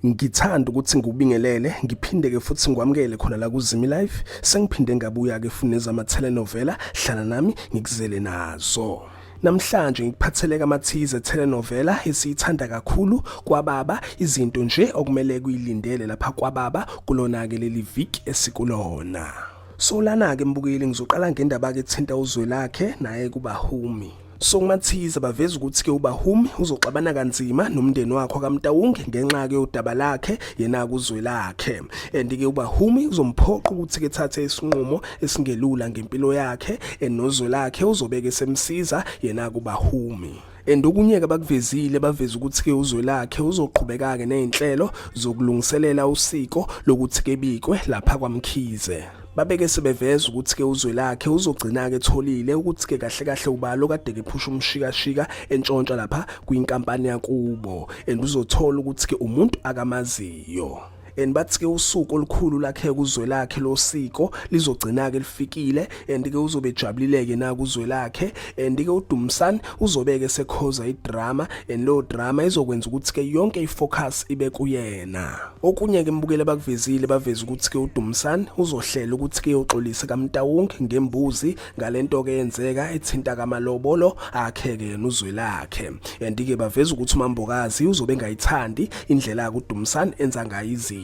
Ngithanda ukuthi ngikubingelele ngiphinde ke futhi ngikwamukele khona la kuZimi Live. Sengiphinde ngabuya ke fune zama telenovela hlala nami ngikuzele nazo. Namhlanje ngikuphatheleka amathize telenovela esiyithanda kakhulu kwababa, izinto nje okumele kuyilindele lapha kwababa kulona ke leli week esikulona. So lana ke mbukeli ngizoqala ngendaba ke ethinta uZwelakhe naye kuBahumi. So kumathiza baveza ukuthi ke uBahumi uzoxabana kanzima nomndeni wakhe kaMtawunge ngenxa ke udaba lakhe yena kuZwelakhe. And ke uBahumi uzomphoqa ukuthi ke thathe isinqumo esingelula ngempilo yakhe enoZwelakhe uzobeke semsiza yena kuBahumi. Endokunyeka bakuvezile baveza ukuthi ke uZwelakhe uzoqhubeka ke nezinhlelo zokulungiselela usiko lokuthi ke bikwe lapha kwaMkhize. Babeke sebeveza ukuthi ke uZwelakhe uzogcina ke etholile ukuthi ke kahle kahle ubalo kade ke phusha umshikashika entshontsha lapha kwinkampani yakubo uzothola ukuthi ke umuntu akamaziyo. Bathi ke usuku olukhulu lakhe kuZwelakhe losiko lizogcina ke lifikile ke uzobe ejabulileke na kuZwelakhe ke uDumsane uzobeke sekhoza idrama lo drama izokwenza ukuthi ke yonke ifocus ibe kuyena. Okunye ke mbukele bakuvezile baveza ukuthi ke uDumsane uzohlela ukuthi ke uyoxolisa kaMtawunge ngembuzi ngalento ke yenzeka ethinta kamalobolo akhe ke uZwelakhe. Ke baveza ukuthi uMambokazi uzobe engayithandi indlela kaDumsane enza ngayo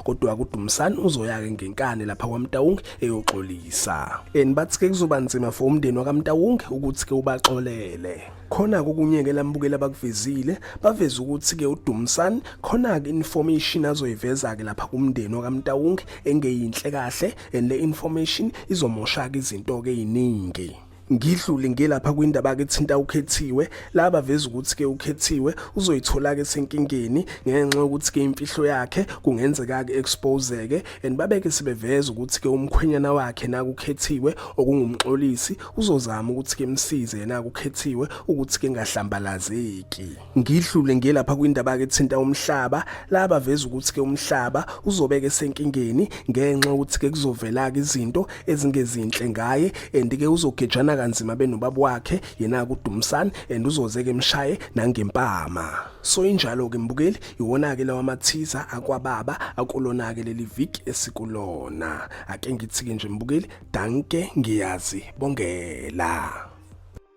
kodwa kuDumsane uzoyake ngenkani lapha kwaMtawunge eyoxolisa. Bathi ke kuzoba nzima for umndeni wakaMtawunge ukuthi ke ubaxolele. Khona kokunye ke lambukela bakuvezile baveza ukuthi ke uDumsane khona ke information azoyiveza ke lapha kumndeni wakaMtawunge engeyinhle kahle le information izomosha ke izinto ke eziningi. Ngidlule ngelapha kwindaba ke thinta uKhethiwe laba veza ukuthi ke uKhethiwe uzoyithola ke senkingeni ngenxa ukuthi ke imfihlo yakhe kungenzeka ke expose ke babeke sebeveza ukuthi ke umkhwenyana wakhe na kuKhethiwe okungumxolisi uzozama ukuthi ke msize yena kuKhethiwe ukuthi ke ngahlambalazeki. Ngidlule ngelapha kwindaba ke thinta umhlaba laba veza ukuthi ke umhlaba uzobeke senkingeni ngenxa ukuthi ke kuzovela ke izinto ezingezinhle ngaye ke uzogejana kanzima benobaba wakhe yena kuDumsane uzozeke emshaye nangempama. So injalo ke mbukeli iwona ke lawa amathiza akwababa akulona ke leli week esikulona. Ake ngithi ke nje mbukeli danke ngiyazi bongela.